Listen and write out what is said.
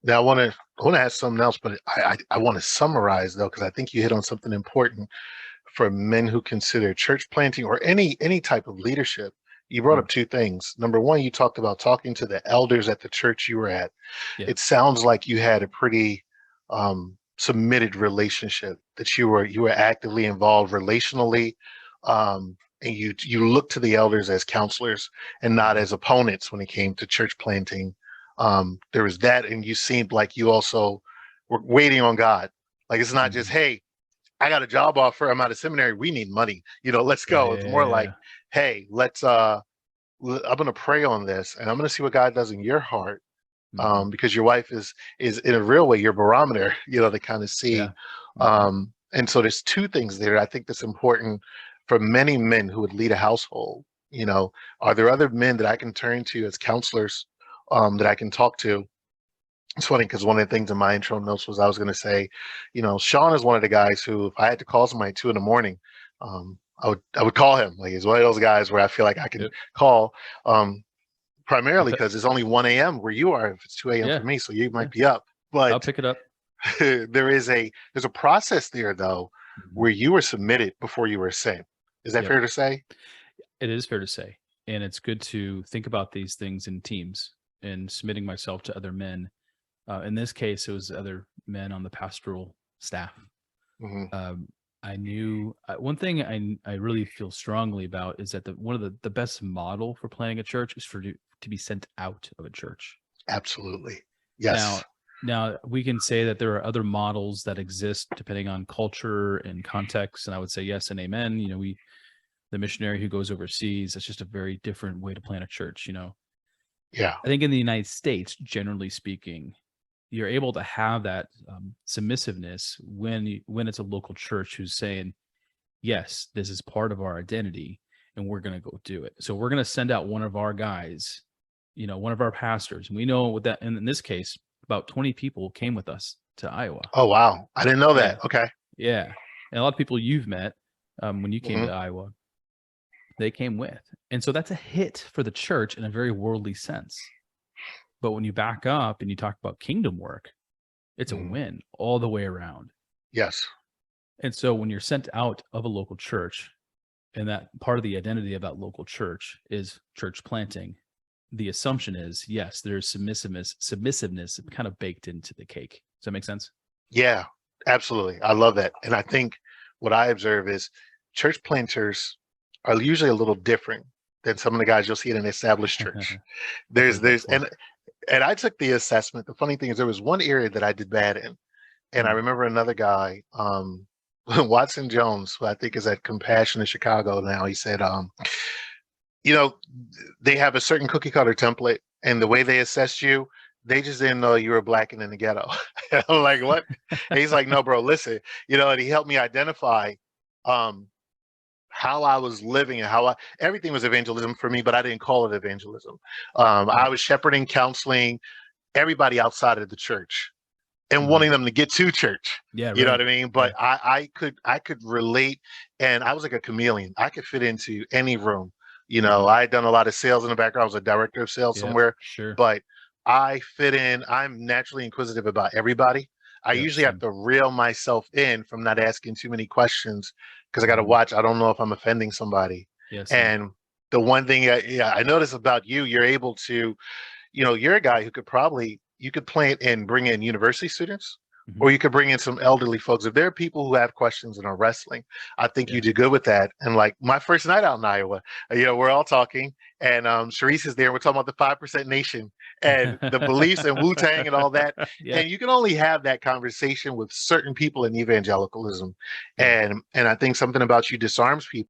Now I want to ask something else, but I want to summarize though, because I think you hit on something important for men who consider church planting or any type of leadership. You brought Mm, up two things. Number one, you talked about talking to the elders at the church you were at. yeah. It sounds like you had a pretty submitted relationship, that you were actively involved relationally, and you look to the elders as counselors and not Hmm. as opponents when it came to church planting. There was that, and you seemed like you also were waiting on God. Like it's not just, Hmm. hey, I got a job offer, I'm out of seminary, we need money, let's Yeah, go. yeah, It's yeah, more like, yeah. hey, I'm going to pray on this, and I'm going to see what God does in your heart, Hmm. because your wife is in a real way your barometer, to kind of see. Yeah. Hmm. And so there's two things there I think that's important for many men who would lead a household. Are there other men that I can turn to as counselors, that I can talk to? It's funny because one of the things in my intro notes was I was going to say, Shawn is one of the guys who, if I had to call somebody at 2 in the morning, I would call him. Like he's one of those guys where I feel like I can Yep. call, primarily I'll because it's only 1 a.m. where you are. If it's 2 a.m. for yeah, me, so you yeah. might be up. I'll But pick it up. there's a process there though, Hmm. where you were submitted before you were sent. Is that Yep. fair to say? It is fair to say. And it's good to think about these things in teams and submitting myself to other men. In this case, it was other men on the pastoral staff. Hmm. Um, I knew one thing I really feel strongly about is that one of the best model for planning a church is for to be sent out of a church. Absolutely. Now, Yes. now we can say that there are other models that exist depending on culture and context, and I would say yes and amen. The missionary who goes overseas, that's just a very different way to plan a church. Yeah. I think in the United States, generally speaking, you're able to have that submissiveness when it's a local church who's saying, yes, this is part of our identity and we're going to go do it. So we're going to send out one of our guys, one of our pastors. And we know what that, and in this case, about 20 people came with us to Iowa. Oh wow, I didn't know Yeah. that. Okay. Yeah. And a lot of people you've met when you came Hmm. to Iowa, they came with. And so that's a hit for the church in a very worldly sense. But when you back up and you talk about kingdom work, it's a Hmm. win all the way around. Yes. And so when you're sent out of a local church, and that part of the identity of that local church is church planting, the assumption is yes, there's submissiveness kind of baked into the cake. Does that make sense? Yeah, absolutely. I love that. And I think what I observe is church planters are usually a little different than some of the guys you'll see in an established church. I've There's heard that there's before. and I took the assessment. The funny thing is there was one area that I did bad in. And I Mm, remember another guy, Watson Jones, who I think is at Compassion in Chicago now. He said, you know, they have a certain cookie cutter template, and the way they assessed you, they just didn't know you were black and in the ghetto. I'm like, what? And he's like, no, bro, listen, and he helped me identify um, how I was living and everything was evangelism for me, but I didn't call it evangelism. I mm, was shepherding, counseling everybody outside of the church and mhm. wanting them to get to church. Yeah, You know what right. I mean? Yeah. But I could relate, and I was like a chameleon. I could fit into any room. Mhm. I had done a lot of sales in the background. I was a director of sales Yep. somewhere, Sure. but I fit in. I'm naturally inquisitive about everybody. I Yep. usually have Same. to reel myself in from not asking too many questions because I got to Mhm. watch. I don't know if I'm offending somebody. Yeah. Same. And the one thing, yeah, I notice about you, you're able to, you're a guy who could probably you could plant and bring in university students, Mhm. or you could bring in some elderly folks. If there are people who have questions and are wrestling, I think you Yeah. do good with that. And like my first night out in Iowa, we're all talking, and Sharice is there. We're talking about the 5% Nation and the beliefs and Wu Tang and all that. Yeah. And you can only have that conversation with certain people in evangelicalism, Yeah. and I think something about you disarms people